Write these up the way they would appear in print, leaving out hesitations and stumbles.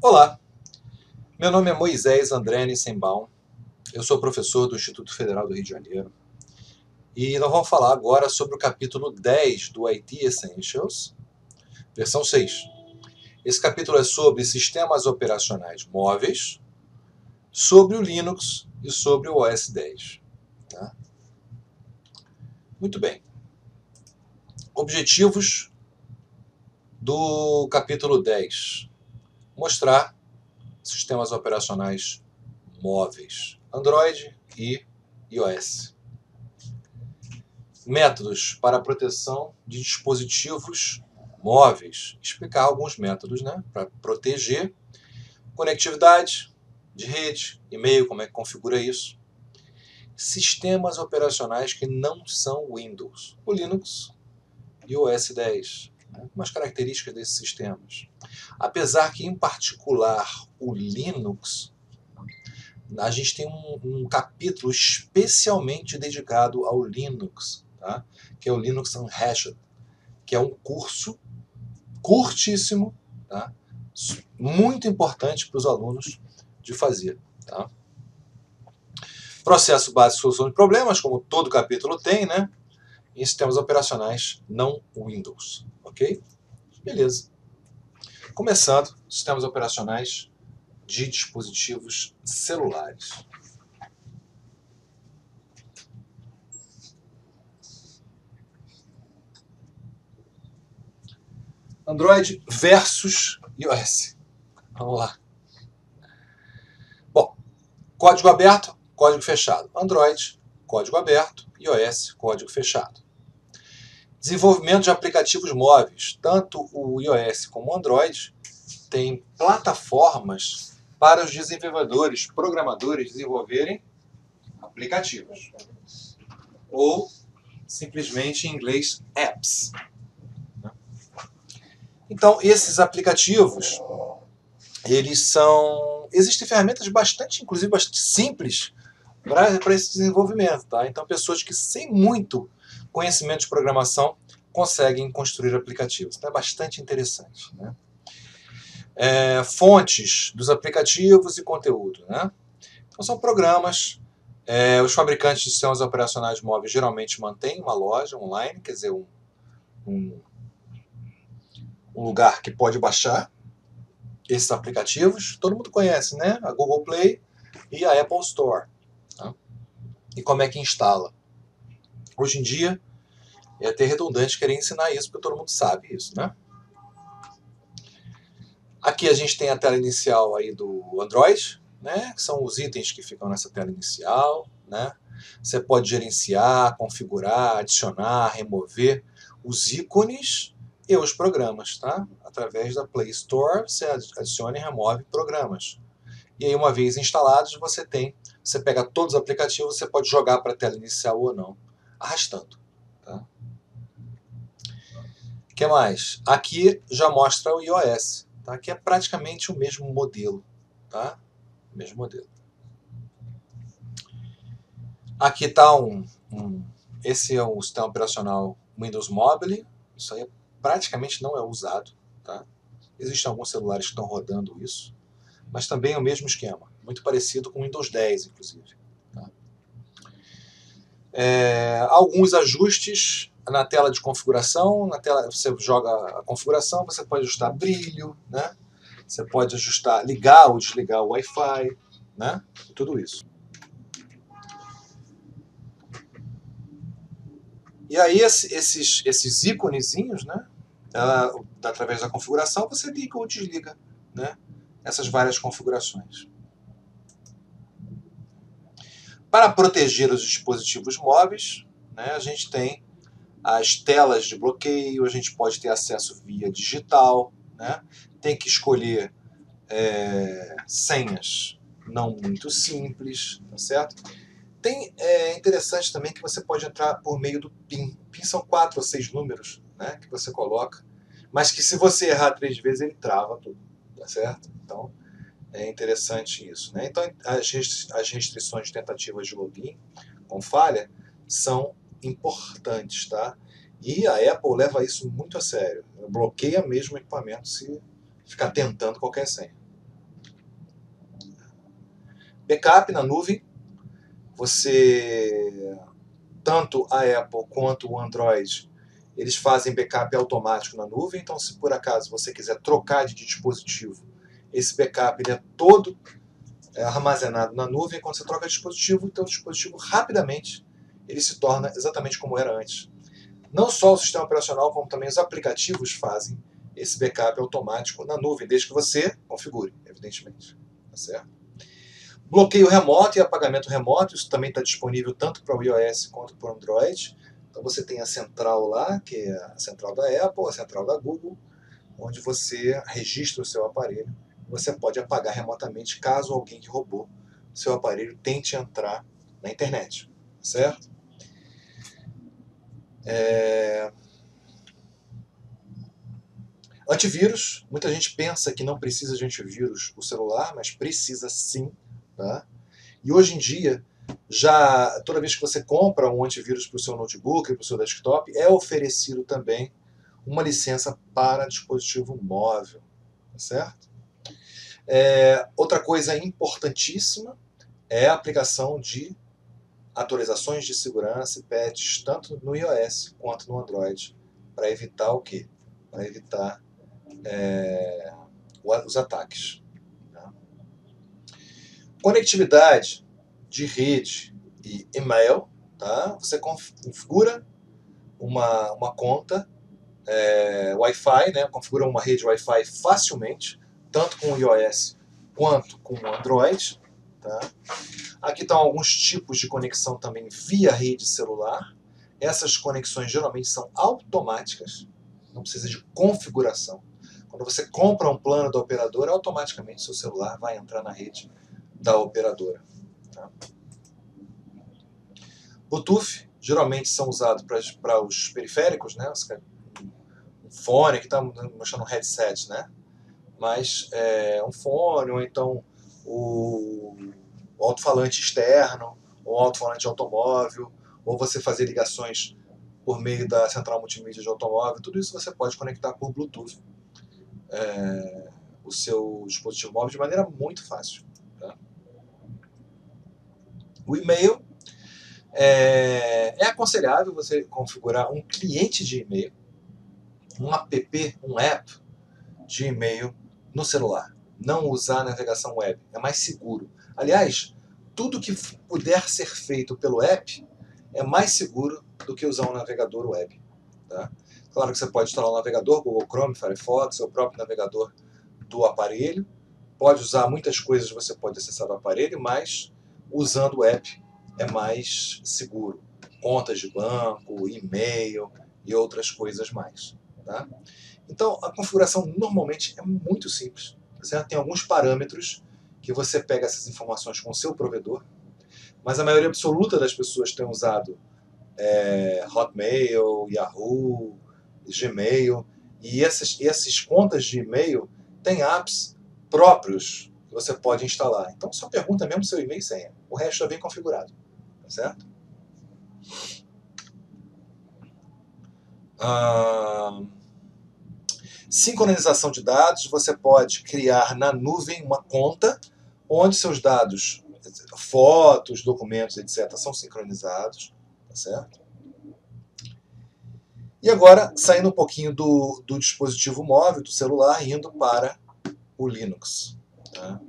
Olá, meu nome é Moisés André Nissenbaum, eu sou professor do Instituto Federal do Rio de Janeiro e nós vamos falar agora sobre o capítulo 10 do IT Essentials, versão 6. Esse capítulo é sobre sistemas operacionais móveis, sobre o Linux e sobre o OS 10. Tá? Muito bem. Objetivos do capítulo 10. Mostrar sistemas operacionais móveis, Android e iOS. Métodos para a proteção de dispositivos móveis. Explicar alguns métodos, né, para proteger. Conectividade de rede, e-mail, como é que configura isso. Sistemas operacionais que não são Windows, o Linux e o OS 10. Umas características desses sistemas. Apesar que, em particular, o Linux, a gente tem um capítulo especialmente dedicado ao Linux, tá? Que é o Linux Unhashed, que é um curso curtíssimo, tá? Muito importante para os alunos de fazer. Tá? Processo básico de solução de problemas, como todo capítulo tem, né? Em sistemas operacionais não Windows. Ok? Beleza. Começando, sistemas operacionais de dispositivos celulares. Android versus iOS. Vamos lá. Bom, código aberto, código fechado. Android, código aberto. iOS, código fechado. Desenvolvimento de aplicativos móveis. Tanto o iOS como o Android têm plataformas para os desenvolvedores, programadores desenvolverem aplicativos. Ou, simplesmente em inglês, apps. Então, esses aplicativos, eles são... Existem ferramentas inclusive bastante simples para esse desenvolvimento. Tá? Então, pessoas que sem muito conhecimento de programação conseguem construir aplicativos. Então, é bastante interessante. Né? Fontes dos aplicativos e conteúdo. Né? Então, são programas. Os fabricantes de sistemas operacionais móveis geralmente mantêm uma loja online, quer dizer, um lugar que pode baixar esses aplicativos. Todo mundo conhece, né? A Google Play e a Apple Store. Tá? E como é que instala? Hoje em dia, é até redundante querer ensinar isso, porque todo mundo sabe isso, né? Aqui a gente tem a tela inicial aí do Android, né? Que são os itens que ficam nessa tela inicial, né? Você pode gerenciar, configurar, adicionar, remover os ícones e os programas, tá? Através da Play Store, você adiciona e remove programas. E aí, uma vez instalados, você pega todos os aplicativos, você pode jogar para a tela inicial ou não, arrastando. Tá? O que mais? Aqui já mostra o iOS, tá? Que é praticamente o mesmo modelo. Tá? O mesmo modelo. Aqui está esse é o sistema operacional Windows Mobile. Isso aí praticamente não é usado. Tá? Existem alguns celulares que estão rodando isso, mas também é o mesmo esquema, muito parecido com o Windows 10, inclusive. Tá? Alguns ajustes na tela de configuração. Na tela você joga a configuração, você pode ajustar brilho, né? Você pode ajustar, ligar ou desligar o Wi-Fi, né? Tudo isso. E aí esses íconezinhos, né? Através da configuração, você liga ou desliga, né? Essas várias configurações. Para proteger os dispositivos móveis, né, a gente tem as telas de bloqueio, a gente pode ter acesso via digital, né? Tem que escolher senhas não muito simples, tá certo? É interessante também que você pode entrar por meio do PIN. PIN são 4 ou 6 números, né, que você coloca, mas que se você errar 3 vezes ele trava tudo, tá certo? Então é interessante isso. Né? Então as restrições de tentativas de login com falha são importantes, tá? E a Apple leva isso muito a sério. Bloqueia mesmo o equipamento se ficar tentando qualquer senha. Backup na nuvem, tanto a Apple quanto o Android, eles fazem backup automático na nuvem, então se por acaso você quiser trocar de dispositivo, esse backup ele é todo armazenado na nuvem. Quando você troca de dispositivo, o teu dispositivo rapidamente ele se torna exatamente como era antes. Não só o sistema operacional, como também os aplicativos fazem esse backup automático na nuvem, desde que você configure, evidentemente. Tá certo? Bloqueio remoto e apagamento remoto, isso também está disponível tanto para o iOS quanto para o Android. Então você tem a central lá, que é a central da Apple, a central da Google, onde você registra o seu aparelho. Você pode apagar remotamente caso alguém que roubou seu aparelho tente entrar na internet, certo? Antivírus, muita gente pensa que não precisa de antivírus o celular, mas precisa sim, tá? E hoje em dia, já toda vez que você compra um antivírus para o seu notebook, para o seu desktop, é oferecido também uma licença para dispositivo móvel, tá certo? Outra coisa importantíssima é a aplicação de atualizações de segurança e patches, tanto no iOS quanto no Android, para evitar o quê? Para evitar os ataques. Tá? Conectividade de rede e e-mail, tá? Você configura uma conta Wi-Fi, né? Configura uma rede Wi-Fi facilmente, tanto com o iOS quanto com o Android. Tá? Aqui estão alguns tipos de conexão também via rede celular. Essas conexões geralmente são automáticas, não precisa de configuração. Quando você compra um plano da operadora, automaticamente seu celular vai entrar na rede da operadora. Tá? Bluetooth geralmente são usados para os periféricos, né? Um fone, que está mostrando um headset, né? Mas um fone, ou então o alto-falante externo, ou alto-falante automóvel, ou você fazer ligações por meio da central multimídia de automóvel, tudo isso você pode conectar por Bluetooth o seu dispositivo móvel de maneira muito fácil. Tá? O e-mail é aconselhável você configurar um cliente de e-mail, um app, um app de e-mail no celular. Não usar a navegação web, é mais seguro. Aliás, tudo que puder ser feito pelo app é mais seguro do que usar um navegador web. Tá? Claro que você pode instalar um navegador, Google Chrome, Firefox, o próprio navegador do aparelho. Pode usar muitas coisas, você pode acessar do aparelho, mas usando o app é mais seguro. Contas de banco, e-mail e outras coisas mais. Tá? Então, a configuração normalmente é muito simples. Certo? Tem alguns parâmetros que você pega essas informações com o seu provedor, mas a maioria absoluta das pessoas tem usado Hotmail, Yahoo, Gmail, e essas contas de e-mail têm apps próprios que você pode instalar. Então, só pergunta mesmo seu e-mail e senha. O resto já vem configurado. Tá certo? Sincronização de dados, você pode criar na nuvem uma conta onde seus dados, fotos, documentos, etc., são sincronizados. Tá certo? E agora, saindo um pouquinho do dispositivo móvel, do celular, e indo para o Linux. Tá?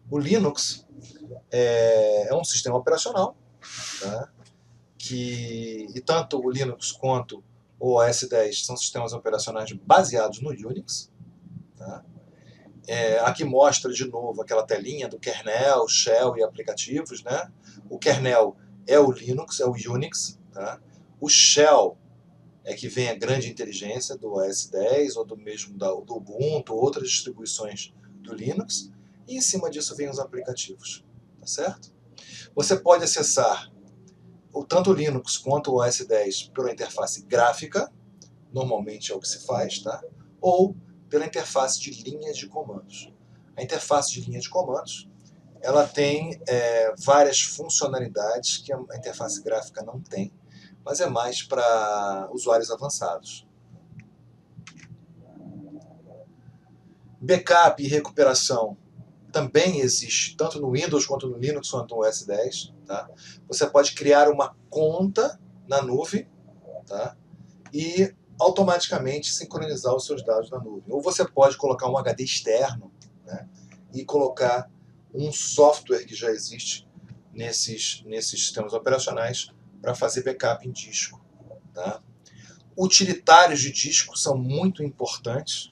O Linux é um sistema operacional, tá? E tanto o Linux quanto o OS X são sistemas operacionais baseados no Unix. Tá? Aqui mostra de novo aquela telinha do kernel, shell e aplicativos. Né? O kernel é o Linux, é o Unix. Tá? O shell é que vem a grande inteligência do OS X ou do mesmo do Ubuntu, outras distribuições do Linux. E em cima disso vem os aplicativos. Tá certo? Você pode acessar tanto o Linux quanto o OS X pela interface gráfica, normalmente é o que se faz, tá? Ou pela interface de linhas de comandos. A interface de linha de comandos ela tem várias funcionalidades que a interface gráfica não tem, mas é mais para usuários avançados. Backup e recuperação também existe, tanto no Windows quanto no Linux quanto no OS X. Tá? Você pode criar uma conta na nuvem, tá? E automaticamente sincronizar os seus dados na nuvem. Ou você pode colocar um HD externo, né? E colocar um software que já existe nesses sistemas operacionais para fazer backup em disco. Tá? Utilitários de disco são muito importantes,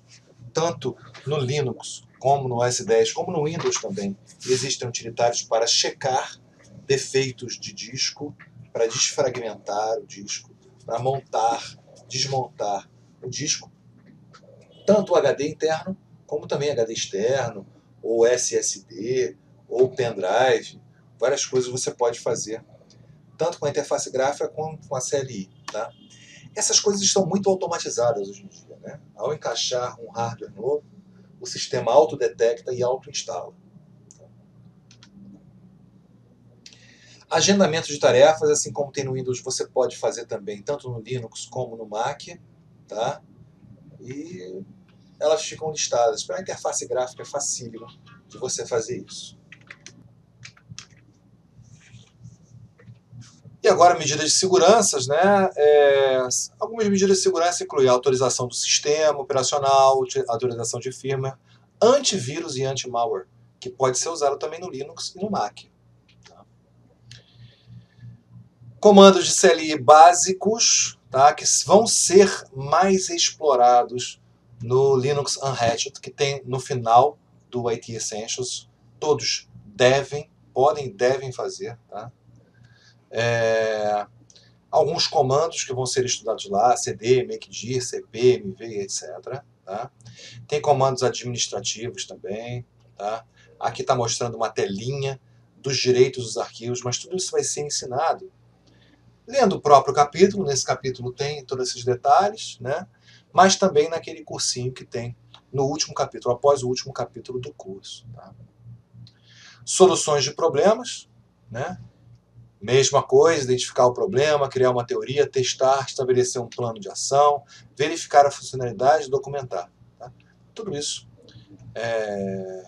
tanto no Linux, como no OS X, como no Windows também. Existem utilitários para checar defeitos de disco, para desfragmentar o disco, para montar, desmontar o disco, tanto o HD interno, como também HD externo, ou SSD, ou pendrive. Várias coisas você pode fazer, tanto com a interface gráfica como com a CLI. Tá? Essas coisas estão muito automatizadas hoje em dia. Né? Ao encaixar um hardware novo, o sistema autodetecta e autoinstala. Agendamento de tarefas, assim como tem no Windows, você pode fazer também, tanto no Linux como no Mac. Tá? E elas ficam listadas. Para a interface gráfica é facílimo de você fazer isso. E agora, medidas de segurança, né? Algumas medidas de segurança incluem a autorização do sistema operacional, autorização de firmware, antivírus e anti-malware, que pode ser usado também no Linux e no Mac. Tá? Comandos de CLI básicos, tá? Que vão ser mais explorados no Linux Unhatched, que tem no final do IT Essentials. Todos devem fazer, tá? Alguns comandos que vão ser estudados lá, cd, makedir, cp, mv, etc. Tá? Tem comandos administrativos também. Tá? Aqui está mostrando uma telinha dos direitos dos arquivos, mas tudo isso vai ser ensinado lendo o próprio capítulo. Nesse capítulo tem todos esses detalhes, né? Mas também naquele cursinho que tem no último capítulo, após o último capítulo do curso. Tá? Soluções de problemas, né? Mesma coisa, identificar o problema, criar uma teoria, testar, estabelecer um plano de ação, verificar a funcionalidade, documentar. Tá? Tudo isso é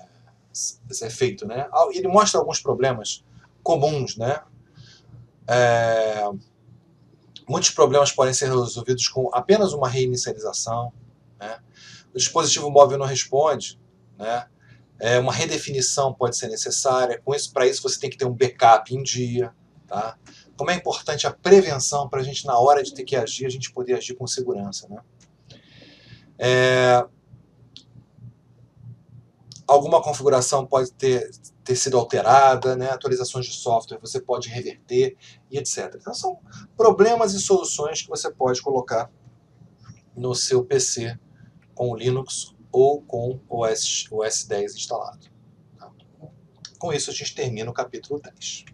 feito. Né? Ele mostra alguns problemas comuns. Né? Muitos problemas podem ser resolvidos com apenas uma reinicialização. Né? O dispositivo móvel não responde. Né? Uma redefinição pode ser necessária. Para isso você tem que ter um backup em dia. Tá? Como é importante a prevenção para a gente, na hora de ter que agir, a gente poder agir com segurança. Né? Alguma configuração pode ter sido alterada, né? Atualizações de software você pode reverter e etc. Então são problemas e soluções que você pode colocar no seu PC com o Linux ou com o OS X instalado. Tá? Com isso a gente termina o capítulo 10.